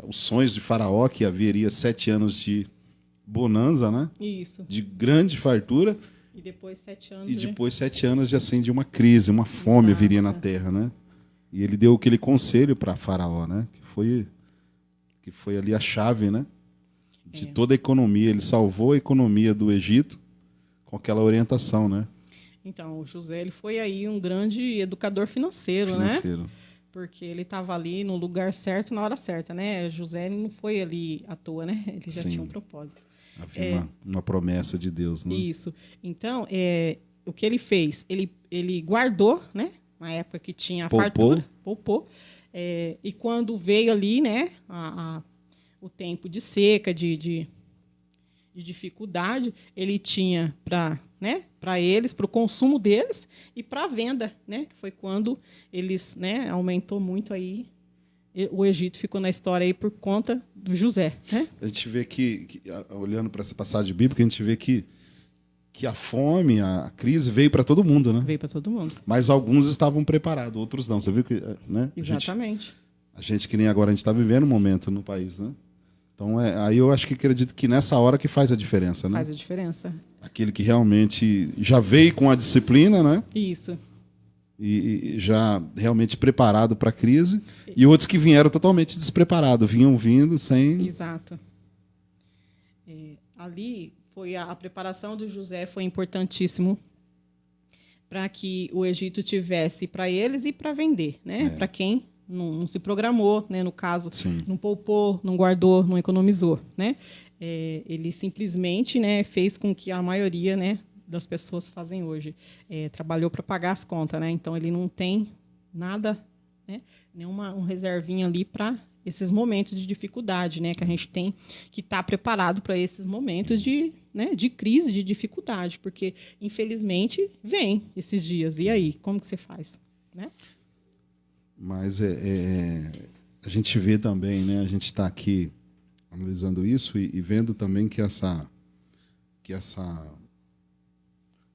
os sonhos de Faraó, que haveria 7 anos de bonanza, né? Isso. De grande fartura. E depois 7 anos. E depois 7 anos de uma crise, uma fome. Exato. Viria na terra, né? E ele deu aquele conselho para Faraó, né? Que foi ali a chave, né? De toda a economia. Ele salvou a economia do Egito com aquela orientação, né? Então, o José, ele foi aí um grande educador financeiro, né? Porque ele estava ali no lugar certo, na hora certa, né? José não foi ali à toa, né? Ele já tinha um propósito. Havia uma promessa de Deus, né? Isso. Então, o que ele fez? Ele guardou, né? Na época que tinha a fartura, poupou. E quando veio ali, né? O tempo de seca, de dificuldade, ele tinha para eles, para o consumo deles e para a venda, né? Que foi quando eles, né, aumentou muito aí. O Egito ficou na história aí por conta do José, né? A gente vê que olhando para essa passagem bíblica, a gente vê que a fome, a crise veio para todo mundo, né? Veio para todo mundo. Mas alguns estavam preparados, outros não. Você viu que, né? Exatamente. A gente que nem agora a gente está vivendo um momento no país, né? Então, aí eu acho que acredito que nessa hora que faz a diferença, né? Faz a diferença. Aquele que realmente já veio com a disciplina, né? Isso. E já realmente preparado para a crise. E outros que vieram totalmente despreparados, vinham vindo sem... Exato. Ali, foi a preparação do José foi importantíssimo para que o Egito tivesse para eles e para vender, né? Para quem não se programou, né? No caso, não poupou, não guardou, não economizou, né? Ele simplesmente, né, fez com que a maioria, né, das pessoas fazem hoje, trabalhou para pagar as contas, né? Então ele não tem nada, né, nenhuma reservinha ali para esses momentos de dificuldade, né, que a gente tem que estar preparado para esses momentos de crise, de dificuldade, porque infelizmente vem esses dias. E aí, como que você faz, né? Mas a gente vê também, né? A gente está aqui analisando isso e vendo também que essa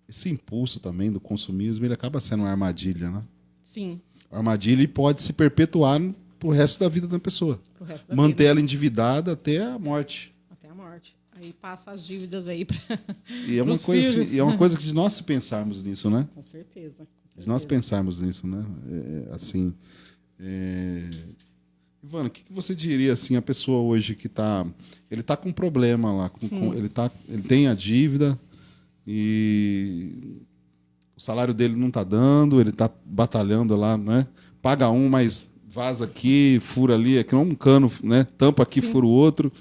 esse impulso também do consumismo, ele acaba sendo uma armadilha, né? Sim. A armadilha e pode se perpetuar pro resto da vida da pessoa. Pro resto da Manter vida. ela endividada até a morte. Até a morte. Aí passa as dívidas aí para E é uma coisa, assim, que de nós se pensarmos nisso, né? Com certeza. De nós pensarmos nisso, né? Ivana, o que você diria assim, a pessoa hoje que ele tá com um problema lá, ele tem a dívida e o salário dele não está dando, ele está batalhando lá, né? Paga um, mas vaza aqui, fura ali, é que não um cano, né? Tampa aqui, fura o outro. O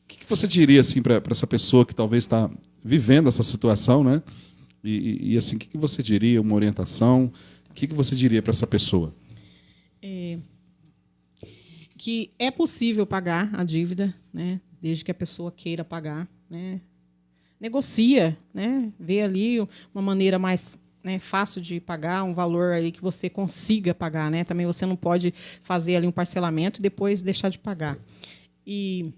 que você diria assim para essa pessoa que talvez está vivendo essa situação, né? E assim, o que você diria, uma orientação? O que você diria para essa pessoa? Que é possível pagar a dívida, né? Desde que a pessoa queira pagar, né? Negocia, né? Vê ali uma maneira mais, né, fácil de pagar, um valor aí que você consiga pagar, né? Também você não pode fazer ali um parcelamento e depois deixar de pagar. E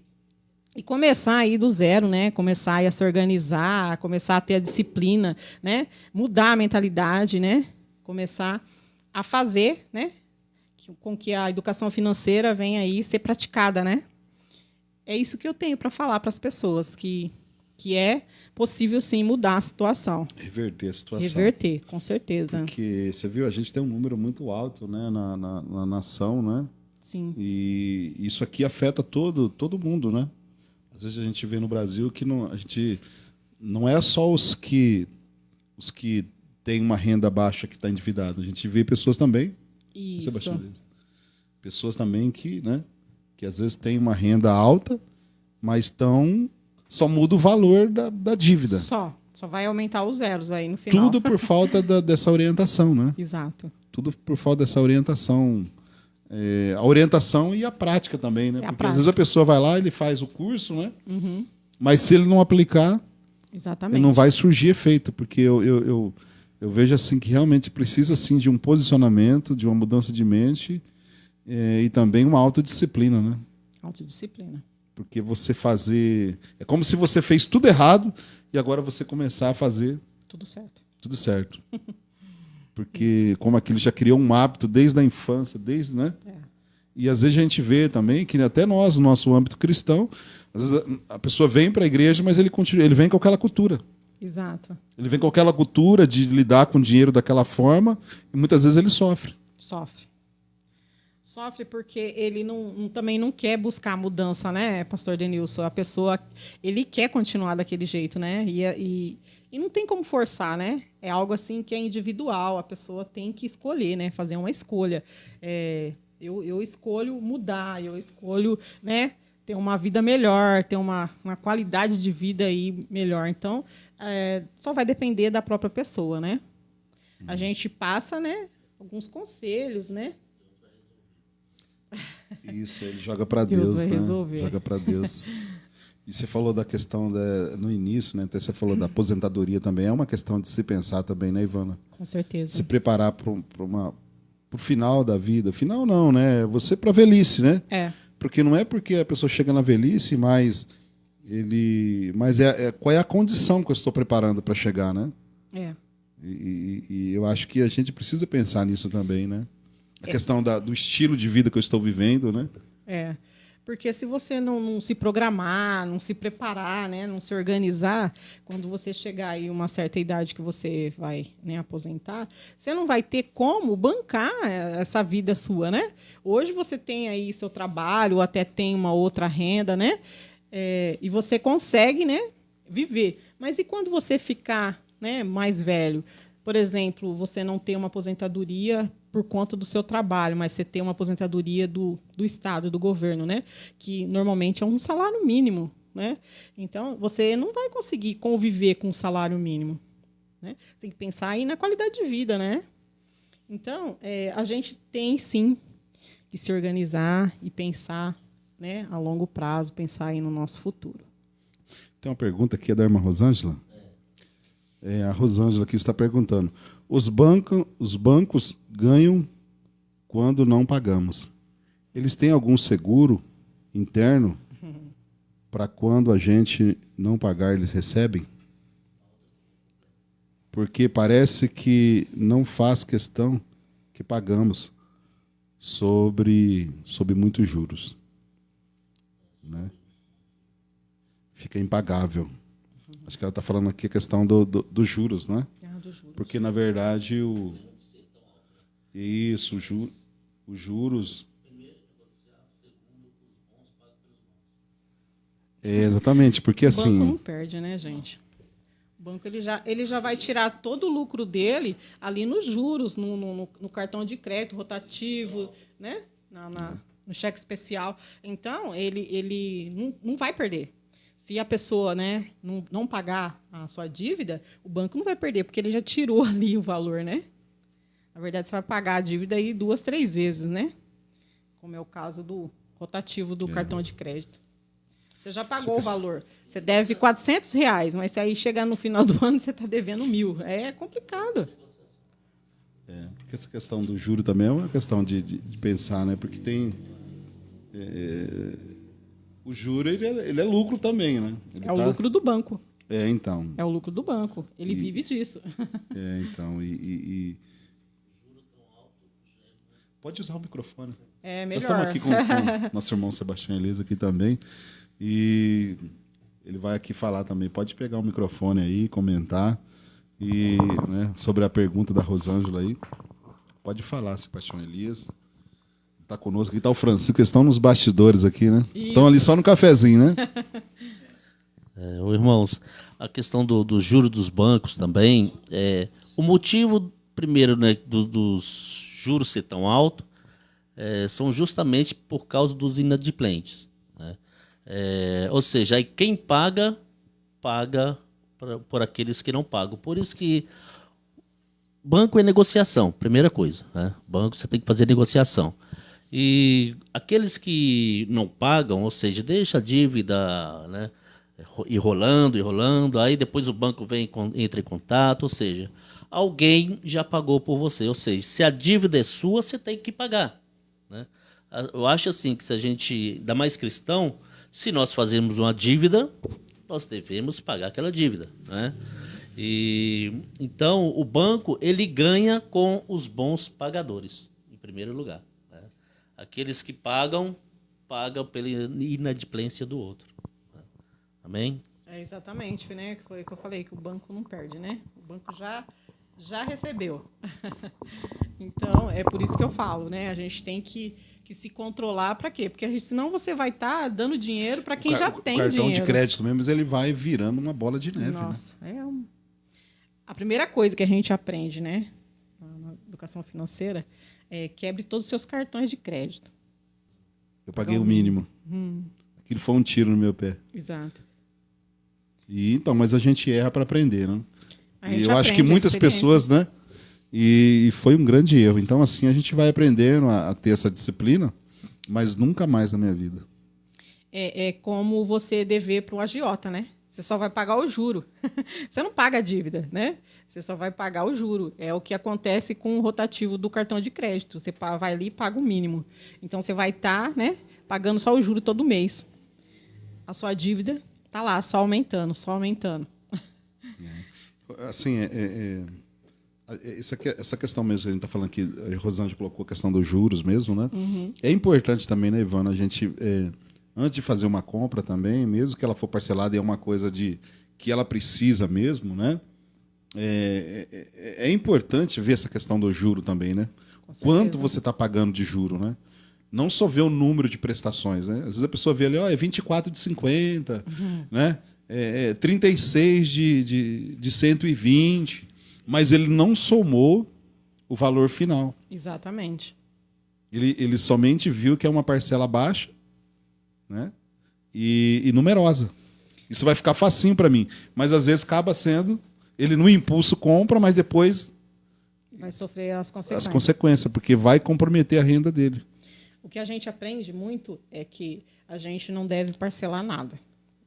começar aí do zero, né? Começar aí a se organizar, começar a ter a disciplina, né? Mudar a mentalidade, né? Começar a fazer, né? Com que a educação financeira venha aí ser praticada, né? É isso que eu tenho para falar para as pessoas, que é possível, sim, mudar a situação. Reverter a situação. Reverter, com certeza. Porque, você viu, a gente tem um número muito alto, né, na nação, né? Sim. E isso aqui afeta todo mundo, né? Às vezes a gente vê no Brasil que não é só os que têm uma renda baixa que está endividado. A gente vê pessoas também. Isso. Pessoas também que, né, que às vezes têm uma renda alta, mas só muda o valor da dívida. Só vai aumentar os zeros aí no final. Tudo por falta dessa orientação, né? Exato. Tudo por falta dessa orientação. A orientação e a prática também, né? Porque às vezes a pessoa vai lá, ele faz o curso, né? Uhum. Mas se ele não aplicar, exatamente, não vai surgir efeito, porque eu vejo assim que realmente precisa assim de um posicionamento, de uma mudança de mente e também uma autodisciplina, né? Autodisciplina. Porque você fazer... É como se você fez tudo errado e agora você começar a fazer... Tudo certo. Tudo certo. Porque como aquilo já criou um hábito desde a infância, né? E às vezes a gente vê também que até nós, no nosso âmbito cristão, às vezes a pessoa vem para a igreja, mas ele vem com aquela cultura. Exato. Ele vem com aquela cultura de lidar com o dinheiro daquela forma e muitas vezes ele sofre. Sofre porque ele também não quer buscar mudança, né, pastor Denilson? A pessoa, ele quer continuar daquele jeito, né? E não tem como forçar, né? É algo assim que é individual, a pessoa tem que escolher, né? Fazer uma escolha. Eu escolho mudar, eu escolho, né, ter uma vida melhor, ter uma qualidade de vida aí melhor. Então, só vai depender da própria pessoa, né? A gente passa, né, alguns conselhos, né? Isso, ele joga para Deus, né? Resolver. Joga para Deus. E você falou da questão no início, né? Até você falou da aposentadoria também. É uma questão de se pensar também, né, Ivana? Com certeza. Se preparar para o final da vida. Final não, né? Você para a velhice, né? Porque não é porque a pessoa chega na velhice, mas qual é a condição que eu estou preparando para chegar, né? E eu acho que a gente precisa pensar nisso também, né? A questão do estilo de vida que eu estou vivendo, né? Porque se você não se programar, não se preparar, né, não se organizar, quando você chegar aí uma certa idade que você vai, né, aposentar, você não vai ter como bancar essa vida sua, né? Hoje você tem aí seu trabalho, ou até tem uma outra renda, né? E você consegue, né, viver. Mas e quando você ficar, né, mais velho? Por exemplo, você não ter uma aposentadoria por conta do seu trabalho, mas você tem uma aposentadoria do Estado, do governo, né? Que normalmente é um salário mínimo, né? Então, você não vai conseguir conviver com um salário mínimo, né? Tem que pensar aí na qualidade de vida, né? Então, a gente tem, sim, que se organizar e pensar, né, a longo prazo, pensar aí no nosso futuro. Tem uma pergunta aqui, é da irmã Rosângela. A Rosângela aqui está perguntando. Os bancos ganham quando não pagamos. Eles têm algum seguro interno para quando a gente não pagar, eles recebem? porque parece que não faz questão que pagamos sobre muitos juros, né? Fica impagável. Acho que ela está falando aqui a questão dos juros, né? Dos juros. Porque, na verdade, os juros... exatamente, porque O assim... banco não perde, né, gente? O banco ele já vai tirar todo o lucro dele ali nos juros, no cartão de crédito rotativo, né? No cheque especial. Então, ele não vai perder. Se a pessoa, né, não pagar a sua dívida, o banco não vai perder, porque ele já tirou ali o valor, né? Na verdade, você vai pagar a dívida aí 2, 3 vezes, né? Como é o caso do rotativo do cartão de crédito. Você já pagou o valor. Você deve R$400, mas se aí chegar no final do ano, você está devendo 1.000. É complicado. Porque essa questão do juro também é uma questão de pensar, né? Porque tem... o juro, ele é lucro também, né? O lucro do banco. Então. É o lucro do banco. Ele vive disso. Então. Pode usar o microfone. É melhor. Nós estamos aqui com nosso irmão Sebastião Elias aqui também. E ele vai aqui falar também. Pode pegar o microfone aí, comentar. E, né, sobre a pergunta da Rosângela aí. Pode falar, Sebastião Elias. Está conosco aqui, está o Francisco, eles estão nos bastidores aqui, né? Estão ali só no cafezinho, né? Irmãos, a questão do juro dos bancos também, o motivo, primeiro, né, dos juros ser tão alto, são justamente por causa dos inadimplentes, né? Ou seja, aí quem paga por aqueles que não pagam. Por isso que banco é negociação, primeira coisa, né? Banco você tem que fazer negociação. E aqueles que não pagam, ou seja, deixa a dívida, né, ir rolando, aí depois o banco entra em contato, ou seja, alguém já pagou por você. Ou seja, se a dívida é sua, você tem que pagar, né? Eu acho assim que se a gente, ainda mais cristão, se nós fazemos uma dívida, nós devemos pagar aquela dívida, né? E então o banco ele ganha com os bons pagadores, em primeiro lugar. Aqueles que pagam pela inadimplência do outro. Amém? Exatamente, né? Foi o que eu falei, que o banco não perde, né? O banco já recebeu. Então, é por isso que eu falo, né? A gente tem que se controlar para quê? Porque senão você vai estar dando dinheiro para quem já tem dinheiro. O cartão de crédito mesmo, mas ele vai virando uma bola de neve. Nossa, né? A primeira coisa que a gente aprende, né? Na educação financeira, quebre todos os seus cartões de crédito. Eu paguei o mínimo. Aquilo foi um tiro no meu pé. Exato. Então, mas a gente erra para aprender, né? E eu acho que muitas pessoas, né? E foi um grande erro. Então, assim, a gente vai aprendendo a ter essa disciplina, mas nunca mais na minha vida. É como você dever para o agiota, né? Você só vai pagar o juro. Você não paga a dívida, né? Você só vai pagar o juro. É o que acontece com o rotativo do cartão de crédito. Você vai ali e paga o mínimo. Então, você vai estar, né, pagando só o juro todo mês. A sua dívida está lá, só aumentando, só aumentando. Assim, essa questão mesmo que a gente está falando aqui, a Rosângela colocou a questão dos juros mesmo, né? É importante também, né, Ivana, a gente, antes de fazer uma compra também, mesmo que ela for parcelada e é uma coisa que ela precisa mesmo, né? É importante ver essa questão do juro também, né? Quanto você está pagando de juro, né? Não só ver o número de prestações, né? Às vezes a pessoa vê ali, é 24 de 50, né? 36 de 120, mas ele não somou o valor final. Exatamente. Ele somente viu que é uma parcela baixa, né? E numerosa. Isso vai ficar facinho para mim. Mas às vezes acaba sendo... Ele no impulso compra, mas depois... vai sofrer as consequências. As consequências, porque vai comprometer a renda dele. O que a gente aprende muito é que a gente não deve parcelar nada.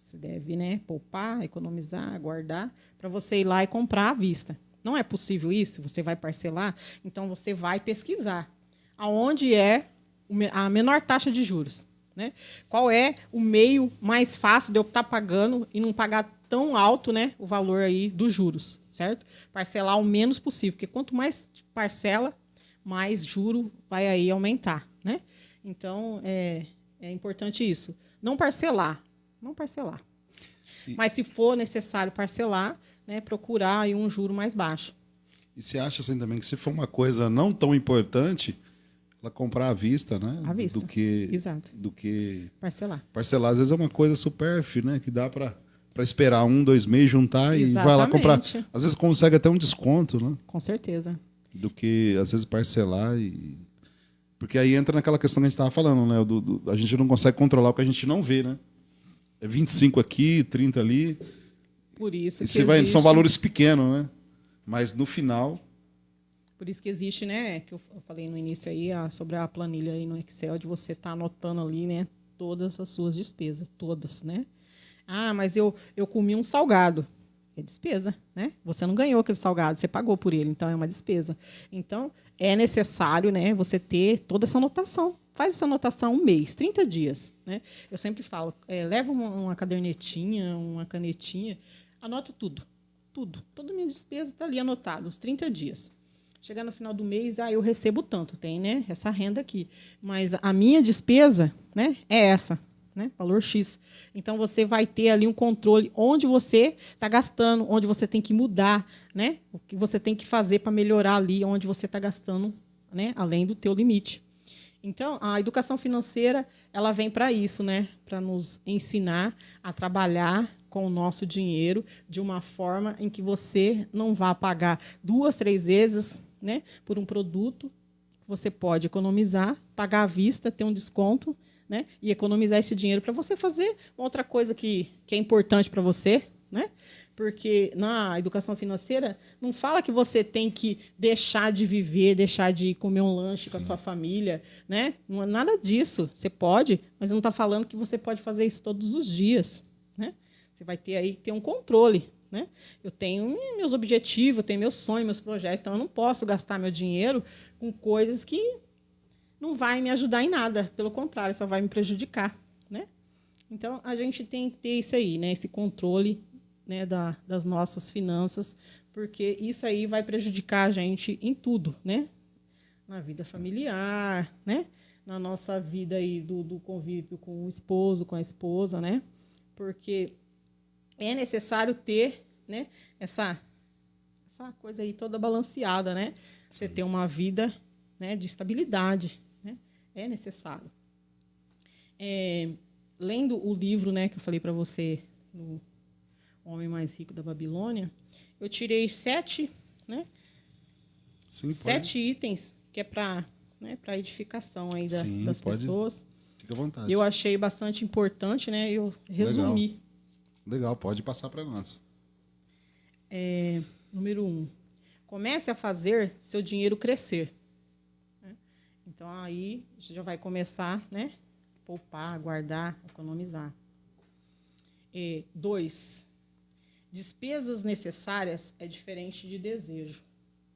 Você deve, né, poupar, economizar, guardar, para você ir lá e comprar à vista. Não é possível isso? Você vai parcelar? Então, você vai pesquisar aonde é a menor taxa de juros, né? Qual é o meio mais fácil de eu estar pagando e não pagar tão alto, né, o valor aí dos juros. certo? Parcelar o menos possível, porque quanto mais parcela, mais juro vai aí aumentar, né? Então, é importante isso. Não parcelar. Mas se for necessário parcelar, né, procurar aí um juro mais baixo. E você acha assim também que se for uma coisa não tão importante, ela comprar à vista, né? À vista. Exato. Do que Parcelar. parcelar. Às vezes é uma coisa supérflua, né? Que dá para esperar 1, 2 meses, juntar e vai lá comprar. Exatamente. Às vezes consegue até um desconto, né? Com certeza. Do que, às vezes, parcelar e... Porque aí entra naquela questão que a gente estava falando, né? A gente não consegue controlar o que a gente não vê, né? É 25 aqui, 30 ali. Por isso E que você vai, existe, são valores pequenos, né? Mas no final... por isso que existe, né, que eu falei no início aí, sobre a planilha aí no Excel, de você estar anotando ali, né, todas as suas despesas, todas, né? Ah, mas eu comi um salgado. É despesa, né? Você não ganhou aquele salgado, você pagou por ele, então é uma despesa. Então, é necessário, né, você ter toda essa anotação. Faz essa anotação 1 mês, 30 dias, né? Eu sempre falo, leva uma cadernetinha, uma canetinha, anota tudo. Toda a minha despesa está ali anotada, os 30 dias. Chegar no final do mês, eu recebo tanto, tem, né, essa renda aqui. Mas a minha despesa, né, é essa, né, valor X. Então, você vai ter ali um controle onde você está gastando, onde você tem que mudar, né, o que você tem que fazer para melhorar ali onde você está gastando, né, além do teu limite. Então, a educação financeira, ela vem para isso, né, para nos ensinar a trabalhar com o nosso dinheiro de uma forma em que você não vá pagar 2, 3 vezes, né, por um produto. Você pode economizar, pagar à vista, ter um desconto, né, e economizar esse dinheiro para você fazer outra coisa que é importante para você, né? Porque na educação financeira não fala que você tem que deixar de viver, deixar de comer um lanche com a sua família, né? Não é nada disso. Você pode, mas não está falando que você pode fazer isso todos os dias, né? Você vai ter aí ter um controle, né? Eu tenho meus objetivos, eu tenho meus sonhos, meus projetos, então eu não posso gastar meu dinheiro com coisas que não vai me ajudar em nada, pelo contrário, só vai me prejudicar, né? Então, a gente tem que ter isso aí, né? Esse controle, né, das nossas finanças, porque isso aí vai prejudicar a gente em tudo, né? Na vida familiar, né? Na nossa vida aí do convívio com o esposo, com a esposa, né? Porque é necessário ter, né, essa coisa aí toda balanceada, né? Você ter uma vida, né, de estabilidade, né? É necessário. Lendo o livro, né, que eu falei para você, O Homem Mais Rico da Babilônia, eu tirei 7, né? Sim, 7 itens que é para, né, para edificação aí das pessoas. Fica à vontade. Eu achei bastante importante, né? Eu resumi. Legal, pode passar para nós. Número 1. Comece a fazer seu dinheiro crescer. Então, aí, você já vai começar, né? Poupar, guardar, economizar. 2. Despesas necessárias é diferente de desejo,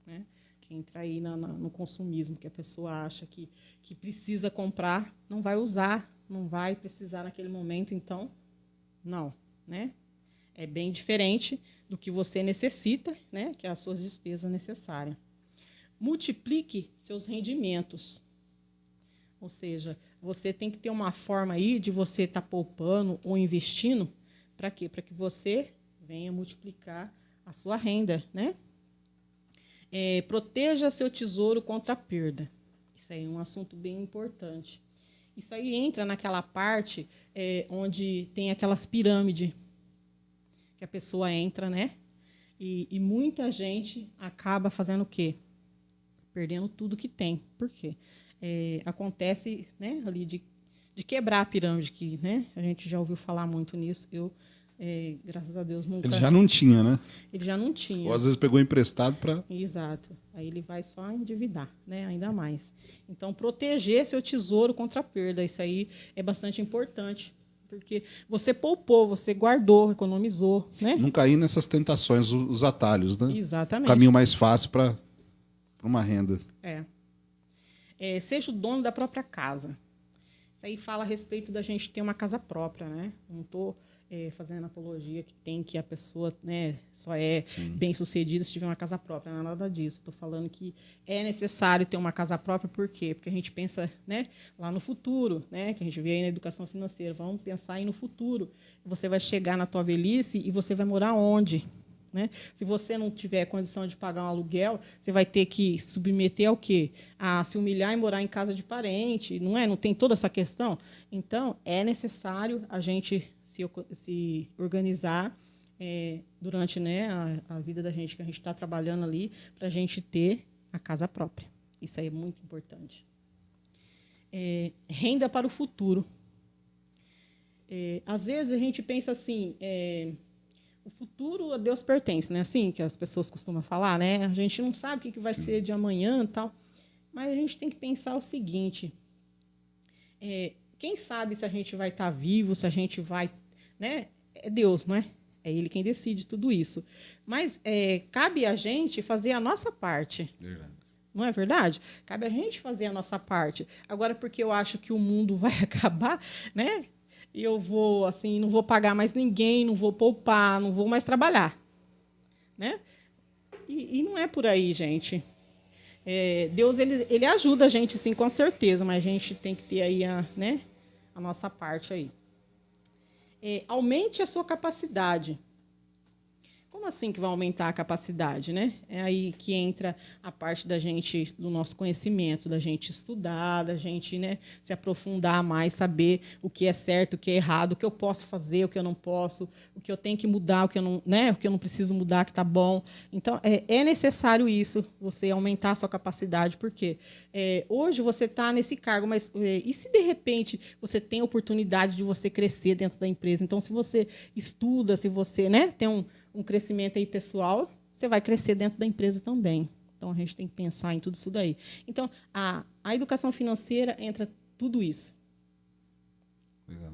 né? Que entra aí no consumismo, que a pessoa acha que precisa comprar, não vai usar, não vai precisar naquele momento, então, não, né? É bem diferente do que você necessita, né? Que é as suas despesas necessárias. Multiplique seus rendimentos. Ou seja, você tem que ter uma forma aí de você estar poupando ou investindo. Para quê? Para que você venha multiplicar a sua renda, né? Proteja seu tesouro contra a perda. Isso aí é um assunto bem importante. Isso aí entra naquela parte onde tem aquelas pirâmides que a pessoa entra, né? E muita gente acaba fazendo o quê? Perdendo tudo que tem. Por quê? Acontece, né, ali de quebrar a pirâmide, que, né, a gente já ouviu falar muito nisso. Eu, graças a Deus, nunca... Ele já não tinha, né? Ele já não tinha. Ou às vezes pegou emprestado para... Exato. Aí ele vai só endividar, né, ainda mais. Então, proteger seu tesouro contra a perda, isso aí é bastante importante. Porque você poupou, você guardou, economizou, né? Não cair nessas tentações, os atalhos, né? Exatamente. O caminho mais fácil para uma renda. Seja o dono da própria casa. Isso aí fala a respeito da gente ter uma casa própria, né? Não estou fazendo apologia que a pessoa, né, só é bem-sucedida se tiver uma casa própria. Não é nada disso. Estou falando que é necessário ter uma casa própria, por quê? Porque a gente pensa, né, lá no futuro, né, que a gente vê aí na educação financeira. Vamos pensar aí no futuro. Você vai chegar na tua velhice e você vai morar onde? Né? Se você não tiver condição de pagar um aluguel, você vai ter que submeter ao quê? A se humilhar e morar em casa de parente, não é? Não tem toda essa questão? Então, é necessário a gente se organizar durante, né, a vida da gente, que a gente está trabalhando ali, para a gente ter a casa própria. Isso aí é muito importante. Renda para o futuro. Às vezes a gente pensa assim... o futuro a Deus pertence, né? Assim que as pessoas costumam falar, né? A gente não sabe o que vai ser de amanhã e tal. Mas a gente tem que pensar o seguinte. Quem sabe se a gente vai estar vivo, se a gente vai... né? É Deus, não é? É Ele quem decide tudo isso. Mas cabe a gente fazer a nossa parte. Verdade. Não é verdade? Cabe a gente fazer a nossa parte. Agora, porque eu acho que o mundo vai acabar, né? E eu vou, assim, não vou pagar mais ninguém, não vou poupar, não vou mais trabalhar. Né? E não é por aí, gente. Deus, ele ajuda a gente, sim, com certeza, mas a gente tem que ter aí a nossa parte aí. Aumente a sua capacidade. Como assim que vai aumentar a capacidade, né? É aí que entra a parte da gente, do nosso conhecimento, da gente estudar, da gente, né, se aprofundar mais, saber o que é certo, o que é errado, o que eu posso fazer, o que eu não posso, o que eu tenho que mudar, o que eu não, né, o que eu não preciso mudar, que está bom. Então, é necessário isso, você aumentar a sua capacidade, porque hoje você está nesse cargo, mas e se de repente você tem a oportunidade de você crescer dentro da empresa? Então, se você estuda, se você, né, tem um crescimento aí pessoal, você vai crescer dentro da empresa também. Então, a gente tem que pensar em tudo isso daí. Então, a educação financeira entra tudo isso. Legal.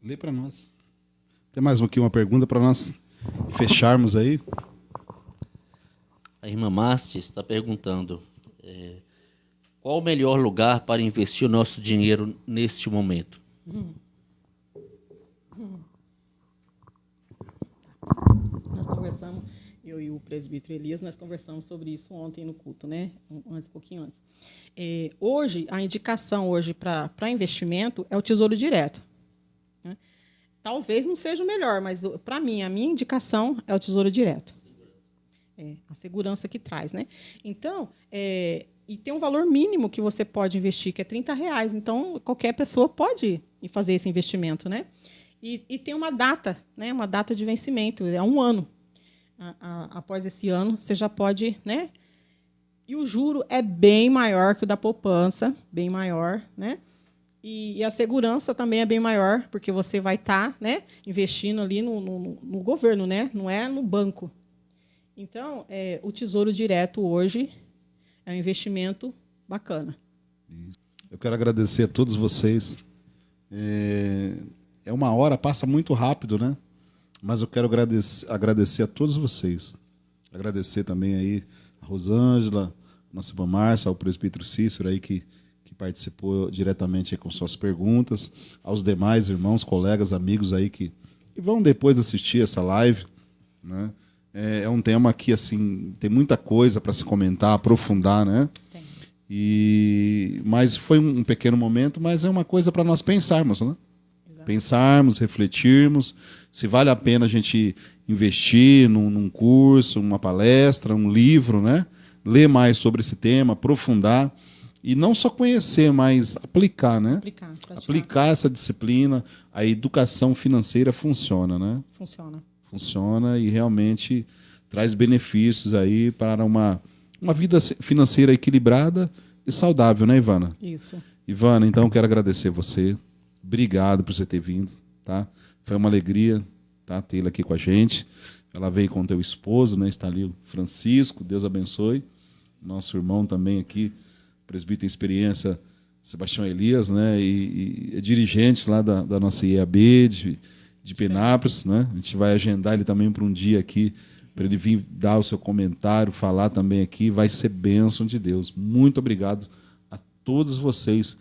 Lê para nós. Tem mais aqui uma pergunta para nós fecharmos aí. A irmã Márcia está perguntando qual o melhor lugar para investir o nosso dinheiro neste momento? Nós conversamos, eu e o presbítero Elias, nós conversamos sobre isso ontem no culto, né? Um pouquinho antes. Hoje, a indicação para investimento é o Tesouro Direto. Né? Talvez não seja o melhor, mas para mim, a minha indicação é o Tesouro Direto. A segurança que traz, né? Então, e tem um valor mínimo que você pode investir, que é R$30. Então, qualquer pessoa pode ir fazer esse investimento, né? E tem uma data, né? Uma data de vencimento, é 1 ano. Após esse ano, você já pode, né? E o juro é bem maior que o da poupança, bem maior, né? E a segurança também é bem maior, porque você vai estar, né, investindo ali no governo, né? Não é no banco. Então, o Tesouro Direto hoje é um investimento bacana. Eu quero agradecer a todos vocês. Uma hora, passa muito rápido, né? Mas eu quero agradecer a todos vocês. Agradecer também aí a Rosângela, a nossa irmã Márcia, ao presbítero Cícero aí que participou diretamente aí com suas perguntas, aos demais irmãos, colegas, amigos aí que vão depois assistir essa live, né? É um tema que, assim, tem muita coisa para se comentar, aprofundar, né? Tem. Mas foi um pequeno momento, mas é uma coisa para nós pensarmos, né? Exato. Pensarmos, refletirmos, se vale a pena a gente investir num curso, numa palestra, um livro, né? Ler mais sobre esse tema, aprofundar. E não só conhecer, mas aplicar, né? Aplicar essa disciplina. A educação financeira funciona, né? Funciona e realmente traz benefícios aí para uma vida financeira equilibrada e saudável, né, Ivana? Isso. Ivana, então quero agradecer você. Obrigado por você ter vindo, tá? Foi uma alegria, tá, tê-la aqui com a gente. Ela veio com o teu esposo, né? Está ali o Francisco, Deus abençoe. Nosso irmão também aqui, presbítero em experiência, Sebastião Elias, né? E é dirigente lá da nossa IAB de Penápolis, né? A gente vai agendar ele também para um dia aqui, para ele vir dar o seu comentário, falar também aqui, vai ser bênção de Deus. Muito obrigado a todos vocês